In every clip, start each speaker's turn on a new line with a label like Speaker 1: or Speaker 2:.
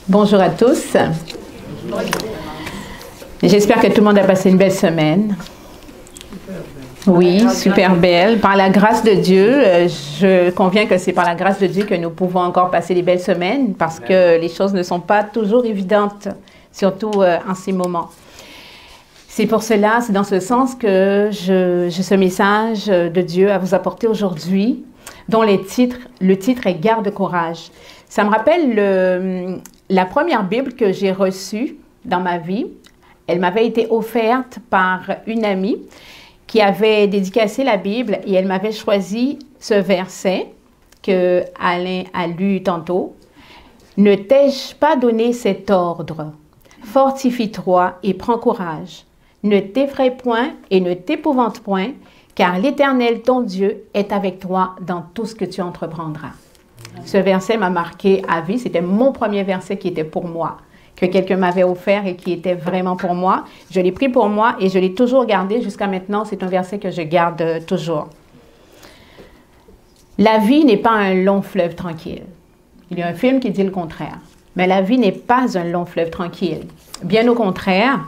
Speaker 1: Bonjour à tous. J'espère que tout le monde a passé une belle semaine. Oui, super belle. Par la grâce de Dieu, je conviens que c'est par la grâce de Dieu que nous pouvons encore passer des belles semaines parce que les choses ne sont pas toujours évidentes, surtout en ces moments. C'est pour cela, c'est dans ce sens que j'ai ce message de Dieu à vous apporter aujourd'hui, dont le titre est « Garde courage ». Ça me rappelle la première Bible que j'ai reçue dans ma vie. Elle m'avait été offerte par une amie qui avait dédicacé la Bible et elle m'avait choisi ce verset que Alain a lu tantôt. « Ne t'ai-je pas donné cet ordre? Fortifie-toi et prends courage. Ne t'effraie point et ne t'épouvante point, car l'Éternel, ton Dieu, est avec toi dans tout ce que tu entreprendras. » Ce verset m'a marqué à vie. C'était mon premier verset qui était pour moi, que quelqu'un m'avait offert et qui était vraiment pour moi. Je l'ai pris pour moi et je l'ai toujours gardé jusqu'à maintenant. C'est un verset que je garde toujours. La vie n'est pas un long fleuve tranquille. Il y a un film qui dit le contraire. Mais la vie n'est pas un long fleuve tranquille. Bien au contraire,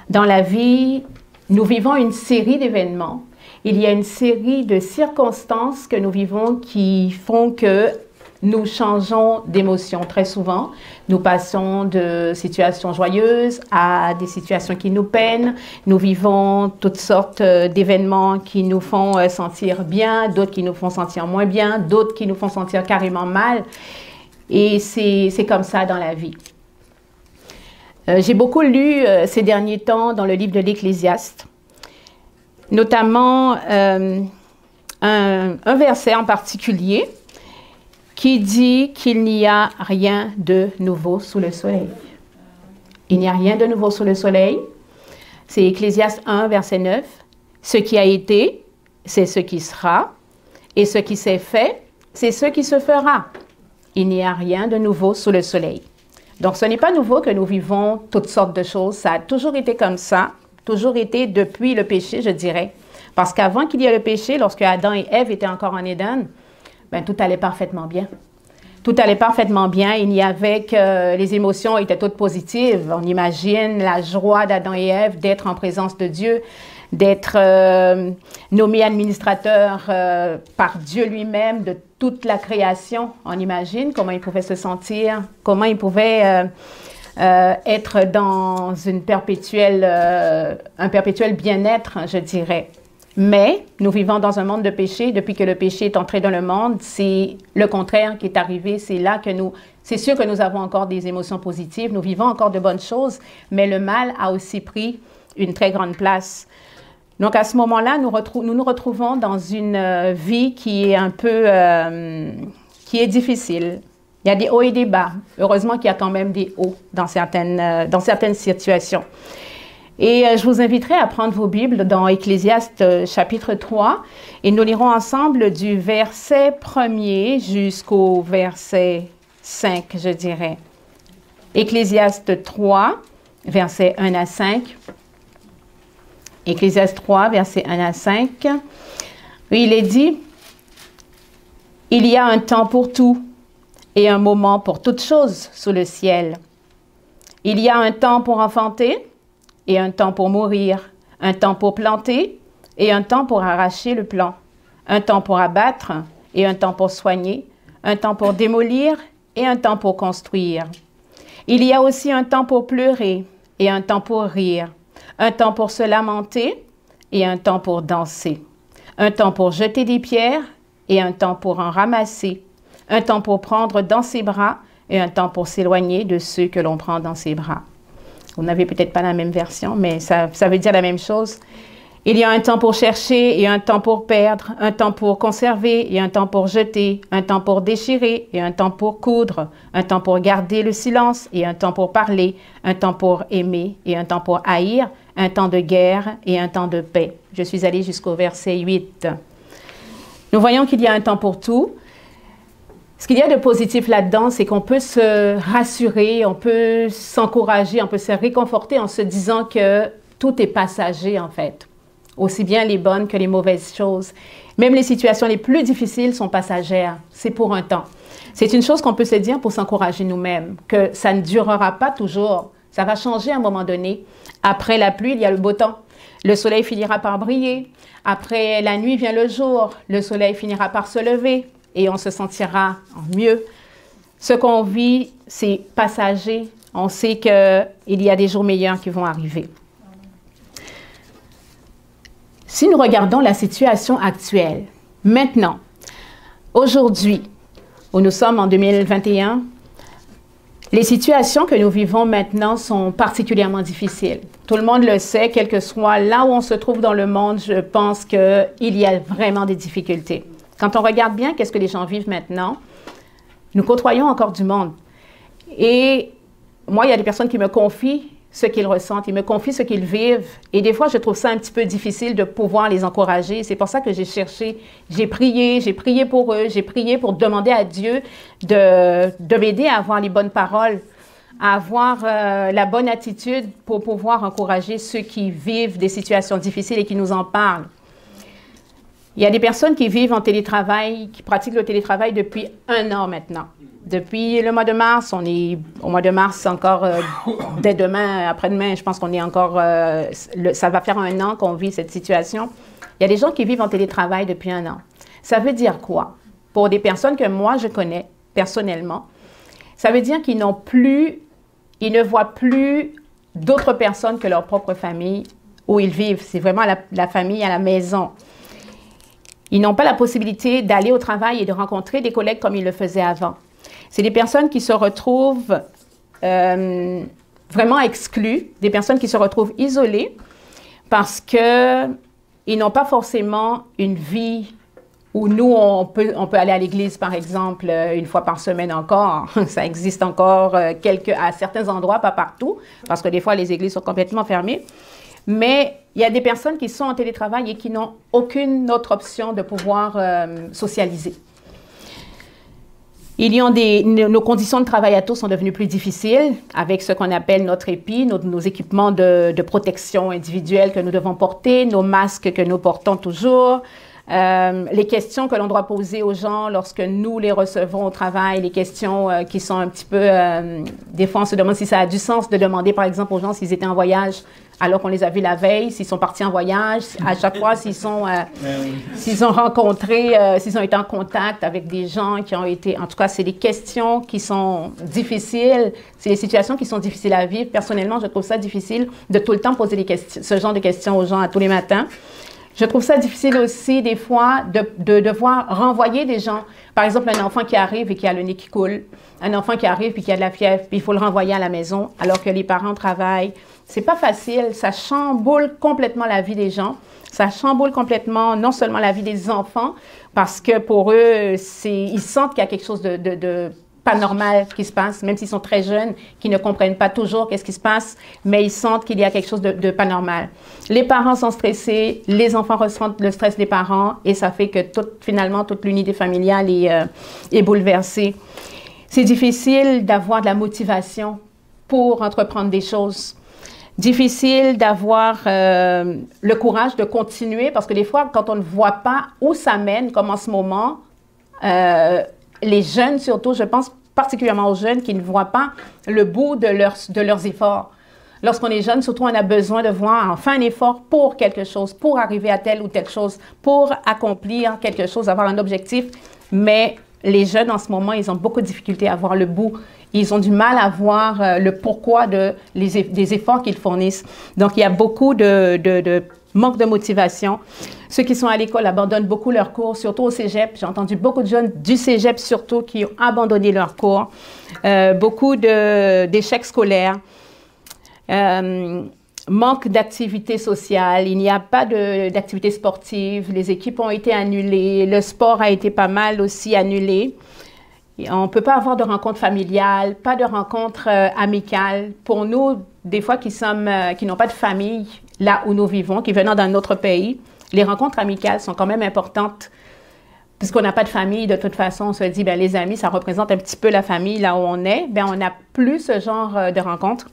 Speaker 1: dans la vie, nous vivons une série d'événements. Il y a une série de circonstances que nous vivons qui font que nous changeons d'émotion très souvent. Nous passons de situations joyeuses à des situations qui nous peinent. Nous vivons toutes sortes d'événements qui nous font sentir bien, d'autres qui nous font sentir moins bien, d'autres qui nous font sentir carrément mal. Et c'est comme ça dans la vie. J'ai beaucoup lu ces derniers temps dans le livre de l'Ecclésiaste, notamment un verset en particulier qui dit qu'il n'y a rien de nouveau sous le soleil. Il n'y a rien de nouveau sous le soleil. C'est Ecclésiaste 1, verset 9. Ce qui a été, c'est ce qui sera, et ce qui s'est fait, c'est ce qui se fera. Il n'y a rien de nouveau sous le soleil. Donc, ce n'est pas nouveau que nous vivons toutes sortes de choses. Ça a toujours été comme ça, toujours été depuis le péché, je dirais. Parce qu'avant qu'il y ait le péché, lorsque Adam et Ève étaient encore en Éden, ben, tout allait parfaitement bien. Tout allait parfaitement bien. Il n'y avait que les émotions étaient toutes positives. On imagine la joie d'Adam et Ève d'être en présence de Dieu, d'être nommé administrateur par Dieu lui-même de toute la création. On imagine comment ils pouvaient se sentir, comment ils pouvaient être dans un perpétuel bien-être, je dirais. Mais nous vivons dans un monde de péché. Depuis que le péché est entré dans le monde, c'est le contraire qui est arrivé. C'est là que c'est sûr que nous avons encore des émotions positives, nous vivons encore de bonnes choses, mais le mal a aussi pris une très grande place. Donc, à ce moment-là, nous nous retrouvons dans une vie qui est un peu, qui est difficile. Il y a des hauts et des bas. Heureusement qu'il y a quand même des hauts dans certaines situations. Et je vous inviterai à prendre vos Bibles dans Ecclésiaste chapitre 3 et nous lirons ensemble du verset 1er jusqu'au verset 5, je dirais. Ecclésiaste 3, versets 1 à 5. Ecclésiaste 3, versets 1 à 5. Il est dit, « Il y a un temps pour tout et un moment pour toutes choses sous le ciel. Il y a un temps pour enfanter et un temps pour mourir, un temps pour planter et un temps pour arracher le plant, un temps pour abattre et un temps pour soigner, un temps pour démolir et un temps pour construire. Il y a aussi un temps pour pleurer et un temps pour rire, un temps pour se lamenter et un temps pour danser, un temps pour jeter des pierres et un temps pour en ramasser, un temps pour prendre dans ses bras et un temps pour s'éloigner de ceux que l'on prend dans ses bras. » Vous n'avez peut-être pas la même version, mais ça veut dire la même chose. Il y a un temps pour chercher et un temps pour perdre, un temps pour conserver et un temps pour jeter, un temps pour déchirer et un temps pour coudre, un temps pour garder le silence et un temps pour parler, un temps pour aimer et un temps pour haïr, un temps de guerre et un temps de paix. Je suis allée jusqu'au verset 8. Nous voyons qu'il y a un temps pour tout. Ce qu'il y a de positif là-dedans, c'est qu'on peut se rassurer, on peut s'encourager, on peut se réconforter en se disant que tout est passager en fait. Aussi bien les bonnes que les mauvaises choses. Même les situations les plus difficiles sont passagères. C'est pour un temps. C'est une chose qu'on peut se dire pour s'encourager nous-mêmes, que ça ne durera pas toujours. Ça va changer à un moment donné. Après la pluie, il y a le beau temps. Le soleil finira par briller. Après la nuit vient le jour. Le soleil finira par se lever et on se sentira mieux. Ce qu'on vit, c'est passager. On sait qu'il y a des jours meilleurs qui vont arriver. Si nous regardons la situation actuelle, maintenant, aujourd'hui, où nous sommes en 2021, les situations que nous vivons maintenant sont particulièrement difficiles. Tout le monde le sait, quel que soit là où on se trouve dans le monde, je pense qu'il y a vraiment des difficultés. Quand on regarde bien qu'est-ce que les gens vivent maintenant, nous côtoyons encore du monde. Et moi, il y a des personnes qui me confient ce qu'ils ressentent, ils me confient ce qu'ils vivent. Et des fois, je trouve ça un petit peu difficile de pouvoir les encourager. C'est pour ça que j'ai cherché, j'ai prié pour eux, j'ai prié pour demander à Dieu de m'aider à avoir les bonnes paroles, à avoir la bonne attitude pour pouvoir encourager ceux qui vivent des situations difficiles et qui nous en parlent. Il y a des personnes qui vivent en télétravail, qui pratiquent le télétravail depuis 1 an maintenant. Depuis le mois de mars, on est au mois de mars encore, dès demain, après-demain, je pense qu'on est encore, ça va faire 1 an qu'on vit cette situation. Il y a des gens qui vivent en télétravail depuis 1 an. Ça veut dire quoi? Pour des personnes que moi je connais personnellement, ça veut dire qu'ils ils ne voient plus d'autres personnes que leur propre famille où ils vivent. C'est vraiment la famille à la maison. Ils n'ont pas la possibilité d'aller au travail et de rencontrer des collègues comme ils le faisaient avant. C'est des personnes qui se retrouvent vraiment exclues, des personnes qui se retrouvent isolées parce qu'ils n'ont pas forcément une vie où nous, on peut aller à l'église, par exemple, 1 fois par semaine encore. Ça existe encore à certains endroits, pas partout, parce que des fois, les églises sont complètement fermées. Mais il y a des personnes qui sont en télétravail et qui n'ont aucune autre option de pouvoir socialiser. Nos conditions de travail à tous sont devenues plus difficiles avec ce qu'on appelle notre EPI, nos équipements de protection individuelle que nous devons porter, nos masques que nous portons toujours, les questions que l'on doit poser aux gens lorsque nous les recevons au travail, les questions qui sont un petit peu... des fois, on se demande si ça a du sens de demander, par exemple, aux gens s'ils étaient en voyage alors qu'on les a vus la veille, s'ils sont partis en voyage, à chaque fois, s'ils ont été en contact avec des gens qui ont été... En tout cas, c'est des questions qui sont difficiles, c'est des situations qui sont difficiles à vivre. Personnellement, je trouve ça difficile de tout le temps poser ce genre de questions aux gens à tous les matins. Je trouve ça difficile aussi, des fois, de devoir renvoyer des gens. Par exemple, un enfant qui arrive et qui a le nez qui coule, un enfant qui arrive et qui a de la fièvre, puis il faut le renvoyer à la maison alors que les parents travaillent. C'est pas facile, ça chamboule complètement la vie des gens. Ça chamboule complètement non seulement la vie des enfants, parce que pour eux, ils sentent qu'il y a quelque chose de pas normal qui se passe, même s'ils sont très jeunes, qui ne comprennent pas toujours qu'est-ce qui se passe, mais ils sentent qu'il y a quelque chose de pas normal. Les parents sont stressés, les enfants ressentent le stress des parents, et ça fait que finalement, toute l'unité familiale est bouleversée. C'est difficile d'avoir de la motivation pour entreprendre des choses. Difficile d'avoir le courage de continuer, parce que des fois, quand on ne voit pas où ça mène, comme en ce moment, les jeunes surtout, je pense particulièrement aux jeunes qui ne voient pas le bout de leurs efforts. Lorsqu'on est jeune, surtout, on a besoin de voir enfin un effort pour quelque chose, pour arriver à telle ou telle chose, pour accomplir quelque chose, avoir un objectif. Mais les jeunes, en ce moment, ils ont beaucoup de difficultés à voir le bout. Ils ont du mal à voir le pourquoi des efforts qu'ils fournissent. Donc, il y a beaucoup de manque de motivation. Ceux qui sont à l'école abandonnent beaucoup leurs cours, surtout au cégep. J'ai entendu beaucoup de jeunes du cégep surtout qui ont abandonné leurs cours. Beaucoup d'échecs scolaires. Manque d'activités sociales. Il n'y a pas d'activités sportives. Les équipes ont été annulées. Le sport a été pas mal aussi annulé. On ne peut pas avoir de rencontres familiales, pas de rencontres amicales. Pour nous, des fois qui n'ont pas de famille là où nous vivons, qui venons d'un autre pays, les rencontres amicales sont quand même importantes. Puisqu'on n'a pas de famille, de toute façon, on se dit, bien, les amis, ça représente un petit peu la famille là où on est. Bien, on n'a plus ce genre de rencontres.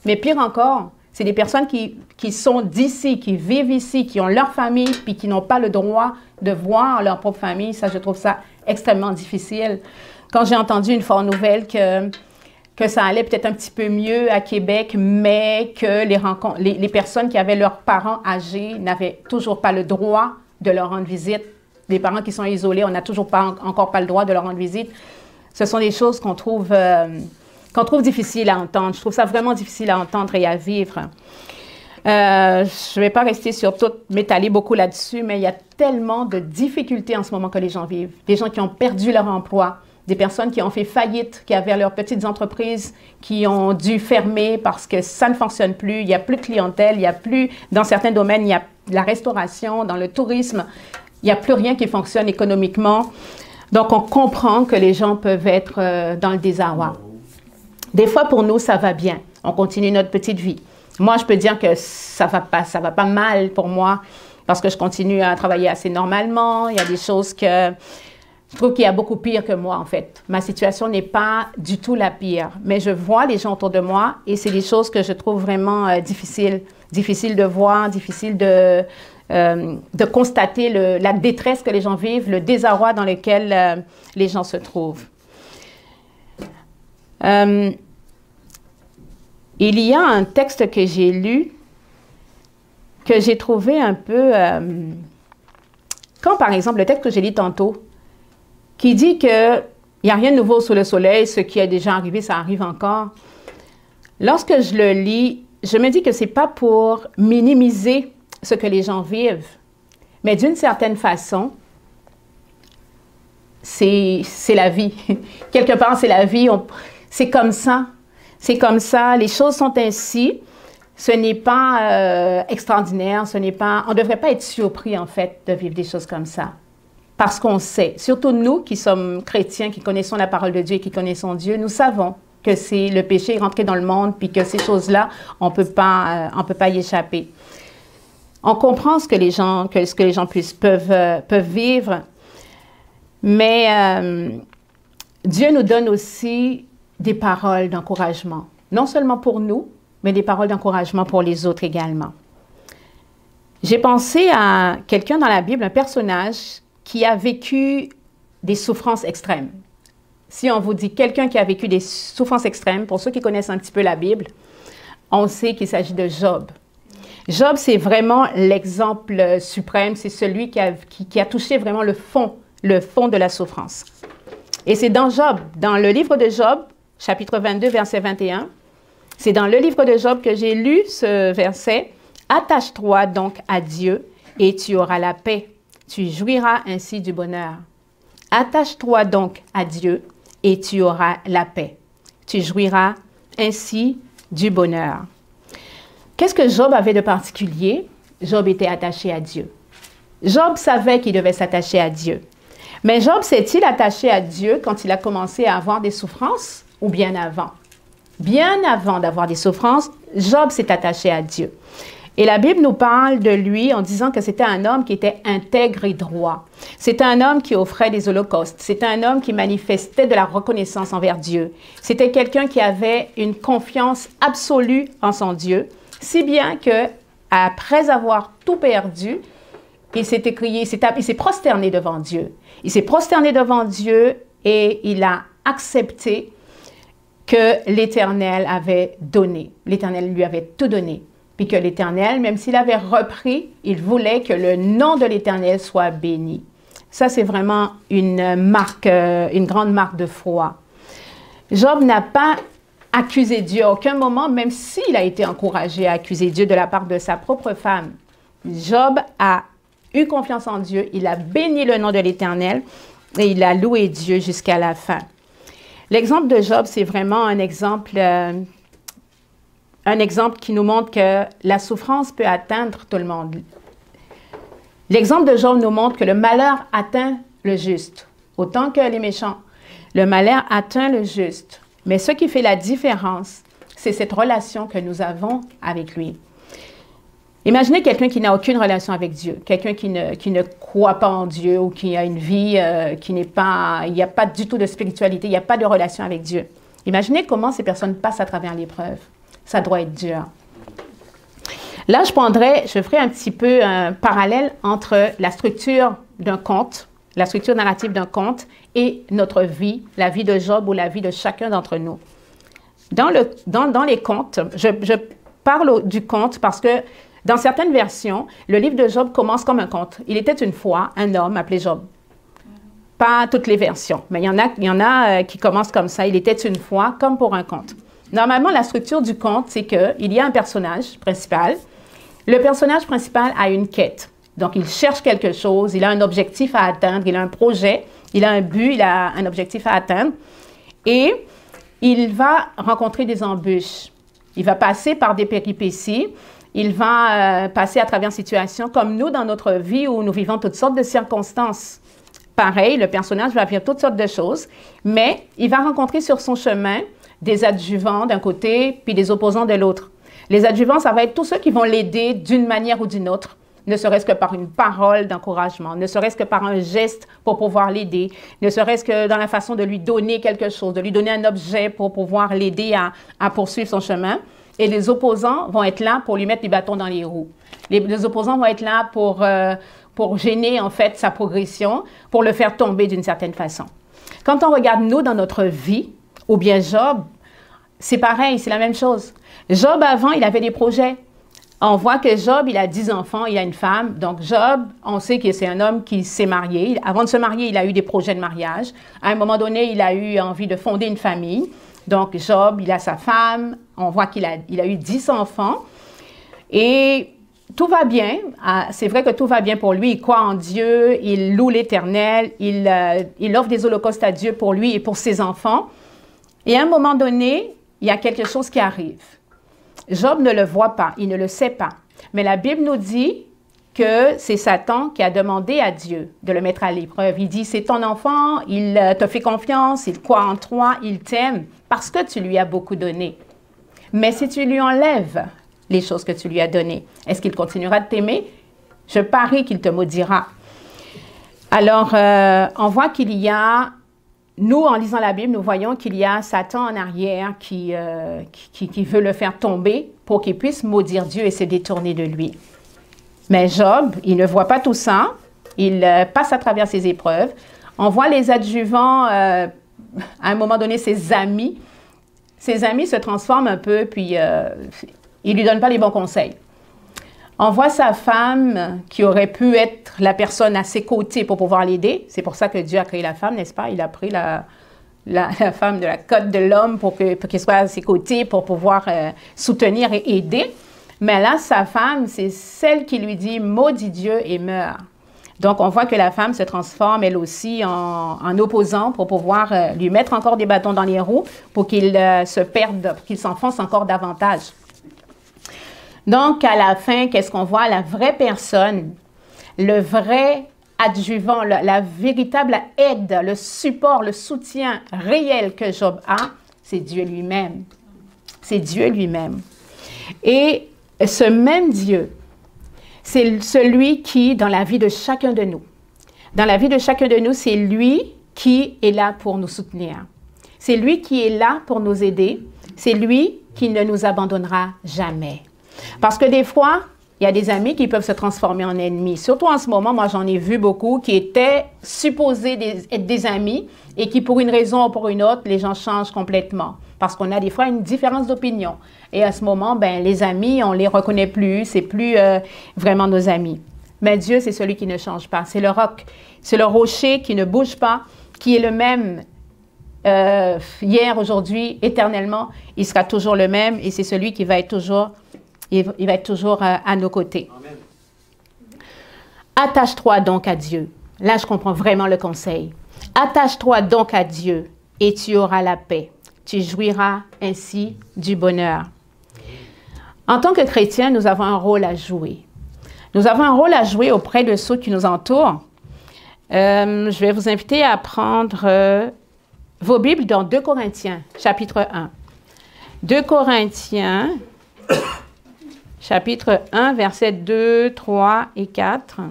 Speaker 1: Mais pire encore, c'est des personnes qui sont d'ici, qui vivent ici, qui ont leur famille, puis qui n'ont pas le droit de voir leur propre famille. Ça, je trouve ça extrêmement difficile. quand j'ai entendu une forte nouvelle que ça allait peut-être un petit peu mieux à Québec, mais que les personnes qui avaient leurs parents âgés n'avaient toujours pas le droit de leur rendre visite. Les parents qui sont isolés, on n'a toujours encore pas le droit de leur rendre visite. Ce sont des choses qu'on trouve difficiles à entendre. Je trouve ça vraiment difficile à entendre et à vivre. Je ne vais pas rester sur tout, m'étaler beaucoup là-dessus, mais il y a tellement de difficultés en ce moment que les gens vivent. Des gens qui ont perdu leur emploi, des personnes qui ont fait faillite, qui avaient leurs petites entreprises, qui ont dû fermer parce que ça ne fonctionne plus, il n'y a plus de clientèle, il n'y a plus, dans certains domaines, il y a la restauration, dans le tourisme, il n'y a plus rien qui fonctionne économiquement. Donc, on comprend que les gens peuvent être dans le désarroi. Des fois, pour nous, ça va bien. On continue notre petite vie. Moi, je peux dire que ça va pas mal pour moi parce que je continue à travailler assez normalement. Il y a des choses que je trouve qu'il y a beaucoup pire que moi, en fait. Ma situation n'est pas du tout la pire, mais je vois les gens autour de moi et c'est des choses que je trouve vraiment difficiles. Difficiles de voir, difficiles de constater la détresse que les gens vivent, le désarroi dans lequel les gens se trouvent. Il y a un texte que j'ai lu que j'ai trouvé un peu... quand, par exemple, le texte que j'ai lu tantôt, qui dit qu'il n'y a rien de nouveau sous le soleil, ce qui est déjà arrivé, ça arrive encore. Lorsque je le lis, je me dis que ce n'est pas pour minimiser ce que les gens vivent, mais d'une certaine façon, c'est la vie. Quelque part, c'est la vie. C'est comme ça. C'est comme ça. Les choses sont ainsi. Ce n'est pas extraordinaire. On ne devrait pas être surpris, en fait, de vivre des choses comme ça. Parce qu'on sait, surtout nous qui sommes chrétiens, qui connaissons la parole de Dieu et qui connaissons Dieu, nous savons que c'est le péché rentré dans le monde, puis que ces choses-là, on peut pas y échapper. On comprend ce que les gens peuvent vivre, mais Dieu nous donne aussi des paroles d'encouragement, non seulement pour nous, mais des paroles d'encouragement pour les autres également. J'ai pensé à quelqu'un dans la Bible, un personnage qui a vécu des souffrances extrêmes. Si on vous dit quelqu'un qui a vécu des souffrances extrêmes, pour ceux qui connaissent un petit peu la Bible, on sait qu'il s'agit de Job. Job, c'est vraiment l'exemple suprême, c'est celui qui a touché vraiment le fond de la souffrance. Et c'est dans Job, dans le livre de Job, chapitre 22, verset 21, c'est dans le livre de Job que j'ai lu ce verset. « Attache-toi donc à Dieu et tu auras la paix. Tu jouiras ainsi du bonheur. Attache-toi donc à Dieu et tu auras la paix. Tu jouiras ainsi du bonheur. » Qu'est-ce que Job avait de particulier? Job était attaché à Dieu. Job savait qu'il devait s'attacher à Dieu. Mais Job s'est-il attaché à Dieu quand il a commencé à avoir des souffrances ou bien avant? Bien avant d'avoir des souffrances, Job s'est attaché à Dieu. Et la Bible nous parle de lui en disant que c'était un homme qui était intègre et droit. C'était un homme qui offrait des holocaustes. C'était un homme qui manifestait de la reconnaissance envers Dieu. C'était quelqu'un qui avait une confiance absolue en son Dieu, si bien que après avoir tout perdu, il s'est prosterné devant Dieu. Il s'est prosterné devant Dieu et il a accepté que l'Éternel avait donné. L'Éternel lui avait tout donné. Puis que l'Éternel, même s'il avait repris, il voulait que le nom de l'Éternel soit béni. Ça, c'est vraiment une marque, une grande marque de foi. Job n'a pas accusé Dieu à aucun moment, même s'il a été encouragé à accuser Dieu de la part de sa propre femme. Job a eu confiance en Dieu, il a béni le nom de l'Éternel et il a loué Dieu jusqu'à la fin. L'exemple de Job, c'est vraiment un exemple qui nous montre que la souffrance peut atteindre tout le monde. L'exemple de Job nous montre que le malheur atteint le juste, autant que les méchants. Le malheur atteint le juste. Mais ce qui fait la différence, c'est cette relation que nous avons avec lui. Imaginez quelqu'un qui n'a aucune relation avec Dieu, quelqu'un qui ne croit pas en Dieu ou qui a une vie qui n'est pas... Il n'y a pas du tout de spiritualité, il n'y a pas de relation avec Dieu. Imaginez comment ces personnes passent à travers l'épreuve. Ça doit être dur. Là, je ferai un petit peu un parallèle entre la structure d'un conte la structure narrative d'un conte et notre vie, la vie de Job ou la vie de chacun d'entre nous. Dans les contes, je parle du conte parce que dans certaines versions, le livre de Job commence comme un conte. Il était une fois un homme appelé Job. Pas toutes les versions, mais il y en a qui commencent comme ça. Il était une fois, comme pour un conte. Normalement, la structure du conte, c'est qu'il y a un personnage principal. Le personnage principal a une quête. Donc, il cherche quelque chose, il a un objectif à atteindre, il a un projet, il a un but, il a un objectif à atteindre. Et il va rencontrer des embûches. Il va passer par des péripéties. Il va passer à travers des situations comme nous dans notre vie où nous vivons toutes sortes de circonstances. Pareil, le personnage va vivre toutes sortes de choses, mais il va rencontrer sur son chemin des adjuvants d'un côté, puis des opposants de l'autre. Les adjuvants, ça va être tous ceux qui vont l'aider d'une manière ou d'une autre, ne serait-ce que par une parole d'encouragement, ne serait-ce que par un geste pour pouvoir l'aider, ne serait-ce que dans la façon de lui donner quelque chose, de lui donner un objet pour pouvoir l'aider à poursuivre son chemin. Et les opposants vont être là pour lui mettre les bâtons dans les roues. Les opposants vont être là pour gêner, en fait, sa progression, pour le faire tomber d'une certaine façon. Quand on regarde nous dans notre vie, ou bien Job, c'est pareil, c'est la même chose. Job, avant, il avait des projets. On voit que Job, il a 10 enfants, il a une femme. Donc, Job, on sait que c'est un homme qui s'est marié. Avant de se marier, il a eu des projets de mariage. À un moment donné, il a eu envie de fonder une famille. Donc, Job, il a sa femme. On voit qu'il a eu 10 enfants. Et tout va bien. C'est vrai que tout va bien pour lui. Il croit en Dieu. Il loue l'Éternel. Il offre des holocaustes à Dieu pour lui et pour ses enfants. Et à un moment donné, il y a quelque chose qui arrive. Job ne le voit pas, il ne le sait pas. Mais la Bible nous dit que c'est Satan qui a demandé à Dieu de le mettre à l'épreuve. Il dit, c'est ton enfant, il te fait confiance, il croit en toi, il t'aime parce que tu lui as beaucoup donné. Mais si tu lui enlèves les choses que tu lui as données, est-ce qu'il continuera de t'aimer? Je parie qu'il te maudira. Alors, on voit qu'il y a... Nous, en lisant la Bible, nous voyons qu'il y a Satan en arrière qui veut le faire tomber pour qu'il puisse maudire Dieu et se détourner de lui. Mais Job, il ne voit pas tout ça. Il passe à travers ses épreuves. On voit les adjuvants, à un moment donné, ses amis. Ses amis se transforment un peu, puis ils ne lui donnent pas les bons conseils. On voit sa femme qui aurait pu être la personne à ses côtés pour pouvoir l'aider. C'est pour ça que Dieu a créé la femme, n'est-ce pas? Il a pris la femme de la cote de l'homme pour qu'elle soit à ses côtés, pour pouvoir soutenir et aider. Mais là, sa femme, c'est celle qui lui dit « Maudit Dieu et meurs ». Donc, on voit que la femme se transforme, elle aussi, en opposant pour pouvoir lui mettre encore des bâtons dans les roues pour qu'il se perde, pour qu'il s'enfonce encore davantage. Donc, à la fin, qu'est-ce qu'on voit? La vraie personne, le vrai adjuvant, la véritable aide, le support, le soutien réel que Job a, c'est Dieu lui-même. C'est Dieu lui-même. Et ce même Dieu, c'est celui qui, dans la vie de chacun de nous, c'est lui qui est là pour nous soutenir. C'est lui qui est là pour nous aider. C'est lui qui ne nous abandonnera jamais. Parce que des fois, il y a des amis qui peuvent se transformer en ennemis. Surtout en ce moment, moi j'en ai vu beaucoup qui étaient supposés être des amis et qui pour une raison ou pour une autre, les gens changent complètement. Parce qu'on a des fois une différence d'opinion. Et à ce moment, ben, les amis, on ne les reconnaît plus, c'est plus vraiment nos amis. Mais Dieu, c'est celui qui ne change pas. C'est le roc, c'est le rocher qui ne bouge pas, qui est le même hier, aujourd'hui, éternellement. Il sera toujours le même et c'est celui qui va être toujours... Il va être toujours à nos côtés. Amen. Attache-toi donc à Dieu. Là, je comprends vraiment le conseil. Attache-toi donc à Dieu et tu auras la paix. Tu jouiras ainsi du bonheur. En tant que chrétiens, nous avons un rôle à jouer. Nous avons un rôle à jouer auprès de ceux qui nous entourent. Je vais vous inviter à prendre vos Bibles dans 2 Corinthiens, chapitre 1. 2 Corinthiens... chapitre 1, versets 2, 3 et 4.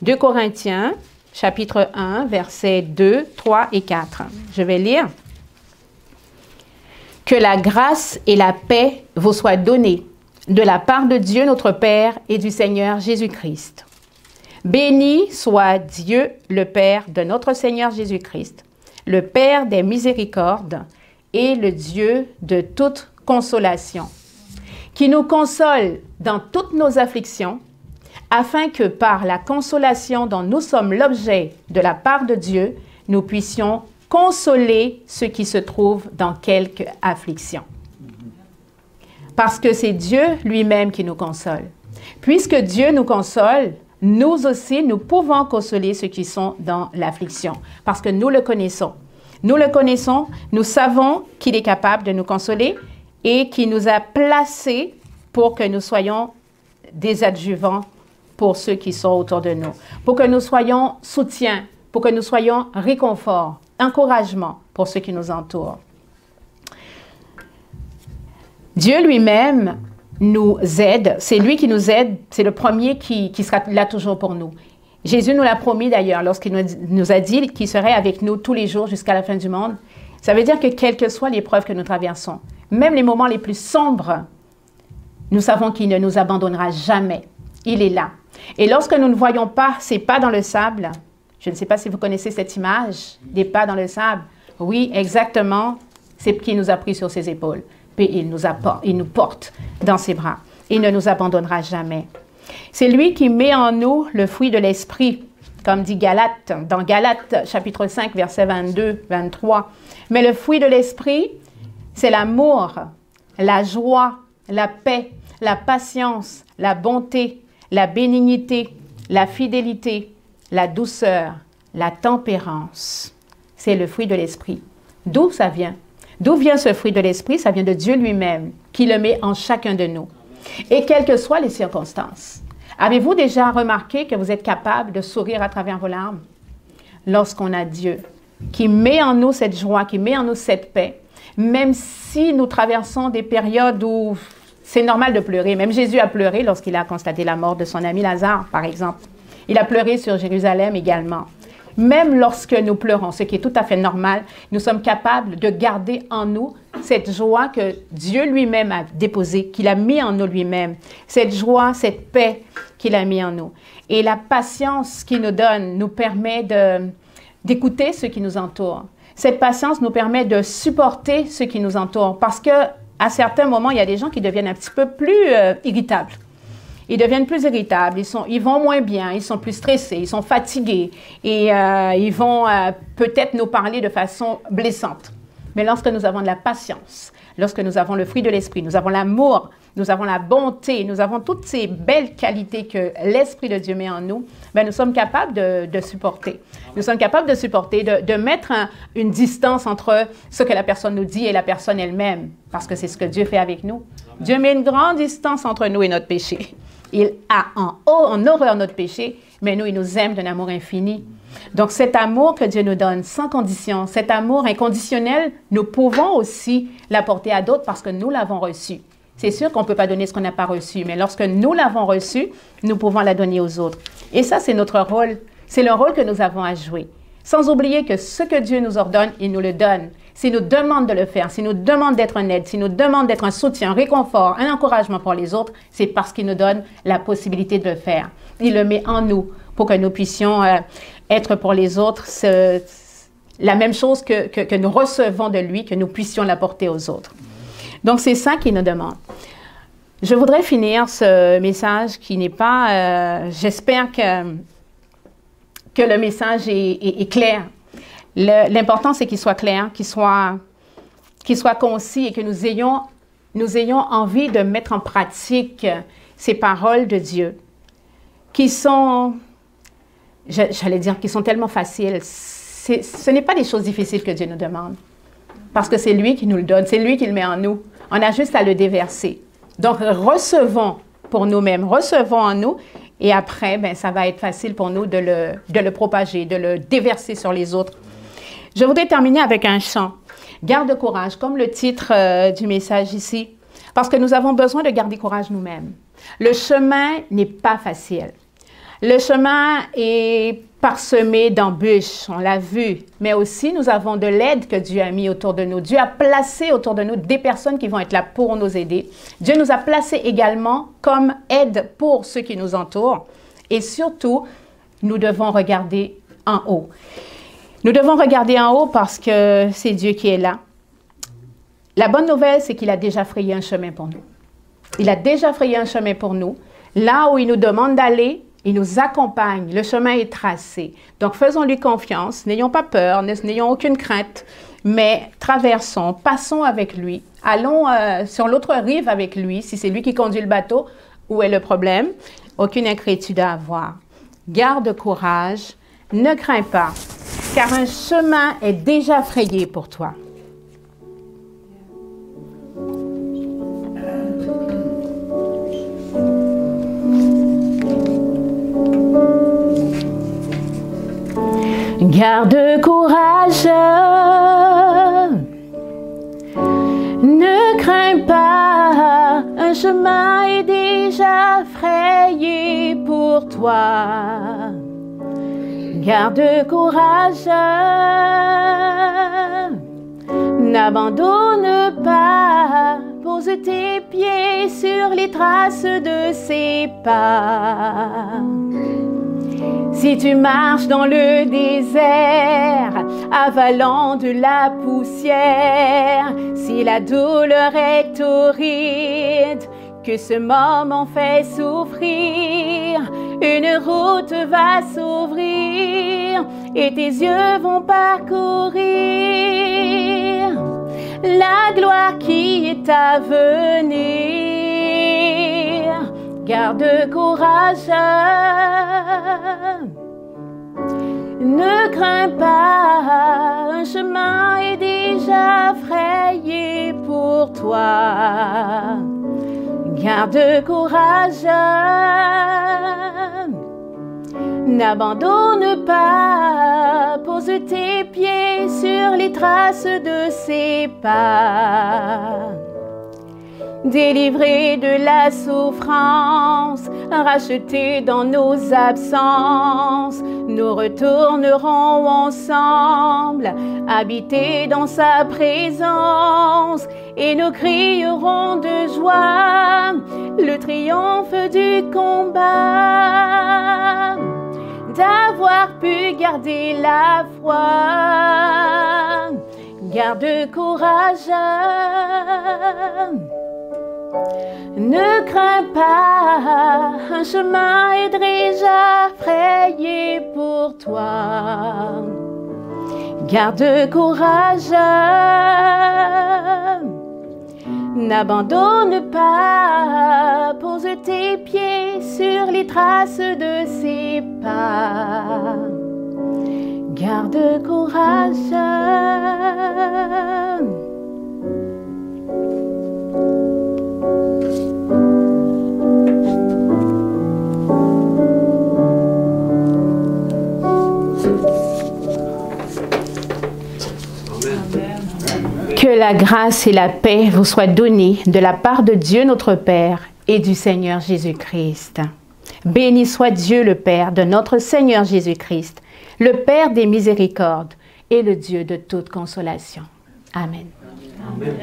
Speaker 1: 2 Corinthiens, chapitre 1, versets 2, 3 et 4. Je vais lire. « Que la grâce et la paix vous soient données de la part de Dieu notre Père et du Seigneur Jésus-Christ. Béni soit Dieu, le Père de notre Seigneur Jésus-Christ, le Père des miséricordes et le Dieu de toute consolation, qui nous console dans toutes nos afflictions, afin que par la consolation dont nous sommes l'objet de la part de Dieu, nous puissions consoler ceux qui se trouvent dans quelque affliction. Parce que c'est Dieu lui-même qui nous console. Puisque Dieu nous console, nous aussi, nous pouvons consoler ceux qui sont dans l'affliction, parce que nous le connaissons. Nous le connaissons, nous savons qu'il est capable de nous consoler et qu'il nous a placés pour que nous soyons des adjuvants pour ceux qui sont autour de nous, pour que nous soyons soutien, pour que nous soyons réconfort, encouragement pour ceux qui nous entourent. Dieu lui-même nous aide, c'est lui qui nous aide, c'est le premier qui sera là toujours pour nous. Jésus nous l'a promis d'ailleurs lorsqu'il nous a dit qu'il serait avec nous tous les jours jusqu'à la fin du monde. Ça veut dire que quelle que soit l'épreuve que nous traversons, même les moments les plus sombres, nous savons qu'il ne nous abandonnera jamais. Il est là. Et lorsque nous ne voyons pas ces pas dans le sable, je ne sais pas si vous connaissez cette image, des pas dans le sable. Oui, exactement, c'est qui nous a pris sur ses épaules. Puis il nous porte dans ses bras. Il ne nous abandonnera jamais. C'est lui qui met en nous le fruit de l'esprit, comme dit Galates, dans Galates chapitre 5, versets 22, 23. Mais le fruit de l'esprit, c'est l'amour, la joie, la paix, la patience, la bonté, la bénignité, la fidélité, la douceur, la tempérance. C'est le fruit de l'esprit. D'où ça vient? D'où vient ce fruit de l'esprit? Ça vient de Dieu lui-même, qui le met en chacun de nous. Et quelles que soient les circonstances. Avez-vous déjà remarqué que vous êtes capable de sourire à travers vos larmes? Lorsqu'on a Dieu, qui met en nous cette joie, qui met en nous cette paix, même si nous traversons des périodes où c'est normal de pleurer. Même Jésus a pleuré lorsqu'il a constaté la mort de son ami Lazare, par exemple. Il a pleuré sur Jérusalem également. Même lorsque nous pleurons, ce qui est tout à fait normal, nous sommes capables de garder en nous cette joie que Dieu lui-même a déposée, qu'il a mis en nous lui-même. Cette joie, cette paix qu'il a mis en nous. Et la patience qu'il nous donne nous permet d'écouter ceux qui nous entourent. Cette patience nous permet de supporter ceux qui nous entourent parce que à certains moments, il y a des gens qui deviennent un petit peu plus irritables. Ils deviennent plus irritables, ils vont moins bien, ils sont plus stressés, ils sont fatigués et ils vont peut-être nous parler de façon blessante. Mais lorsque nous avons de la patience, lorsque nous avons le fruit de l'esprit, nous avons l'amour, nous avons la bonté, nous avons toutes ces belles qualités que l'Esprit de Dieu met en nous, bien, nous sommes capables de supporter. Nous sommes capables de supporter, de mettre une distance entre ce que la personne nous dit et la personne elle-même, parce que c'est ce que Dieu fait avec nous. Dieu met une grande distance entre nous et notre péché. Il a en horreur notre péché, mais nous, il nous aime d'un amour infini. Donc, cet amour que Dieu nous donne sans condition, cet amour inconditionnel, nous pouvons aussi l'apporter à d'autres parce que nous l'avons reçu. C'est sûr qu'on ne peut pas donner ce qu'on n'a pas reçu, mais lorsque nous l'avons reçu, nous pouvons la donner aux autres. Et ça, c'est notre rôle. C'est le rôle que nous avons à jouer. Sans oublier que ce que Dieu nous ordonne, il nous le donne. S'il nous demande de le faire, s'il nous demande d'être un aide, s'il nous demande d'être un soutien, un réconfort, un encouragement pour les autres, c'est parce qu'il nous donne la possibilité de le faire. Il le met en nous pour que nous puissions être pour les autres la même chose que nous recevons de lui, que nous puissions l'apporter aux autres. Donc, c'est ça qu'il nous demande. Je voudrais finir ce message qui n'est pas... j'espère que le message est clair. L'important, c'est qu'il soit clair, qu'il soit concis et que nous ayons envie de mettre en pratique ces paroles de Dieu qui sont, j'allais dire, qui sont tellement faciles. Ce n'est pas des choses difficiles que Dieu nous demande parce que c'est lui qui nous le donne, c'est lui qui le met en nous. On a juste à le déverser. Donc, recevons pour nous-mêmes, recevons en nous et après, ben, ça va être facile pour nous de le propager, de le déverser sur les autres. Je voudrais terminer avec un chant. Garde courage, comme le titre du message ici, parce que nous avons besoin de garder courage nous-mêmes. Le chemin n'est pas facile. Le chemin est parsemé d'embûches, on l'a vu, mais aussi nous avons de l'aide que Dieu a mis autour de nous. Dieu a placé autour de nous des personnes qui vont être là pour nous aider. Dieu nous a placés également comme aide pour ceux qui nous entourent. Et surtout, nous devons regarder en haut. Nous devons regarder en haut parce que c'est Dieu qui est là. La bonne nouvelle, c'est qu'il a déjà frayé un chemin pour nous. Il a déjà frayé un chemin pour nous. Là où il nous demande d'aller, il nous accompagne. Le chemin est tracé. Donc, faisons-lui confiance. N'ayons pas peur, n'ayons aucune crainte, mais traversons, passons avec lui. Allons sur l'autre rive avec lui, si c'est lui qui conduit le bateau. Où est le problème? Aucune inquiétude à avoir. Garde courage, ne crains pas, car un chemin est déjà frayé pour toi. Garde courage, ne crains pas, un chemin est déjà frayé pour toi. Garde courage, n'abandonne pas, pose tes pieds sur les traces de ses pas. Si tu marches dans le désert, avalant de la poussière, si la douleur est torride, que ce moment fait souffrir, une route va s'ouvrir et tes yeux vont parcourir la gloire qui est à venir. Garde courage, ne crains pas, un chemin est déjà frayé pour toi. Garde courage, n'abandonne pas, pose tes pieds sur les traces de ses pas. Délivrés de la souffrance, rachetés dans nos absences, nous retournerons ensemble, habités dans sa présence, et nous crierons de joie le triomphe du combat, d'avoir pu garder la foi. Garde courage, ne crains pas, un chemin est déjà frayé pour toi. Garde courage, n'abandonne pas, pose tes pieds sur les traces de ses pas. Garde courage. Que la grâce et la paix vous soient données de la part de Dieu notre Père et du Seigneur Jésus-Christ. Béni soit Dieu le Père de notre Seigneur Jésus-Christ, le Père des miséricordes et le Dieu de toute consolation. Amen.
Speaker 2: Amen.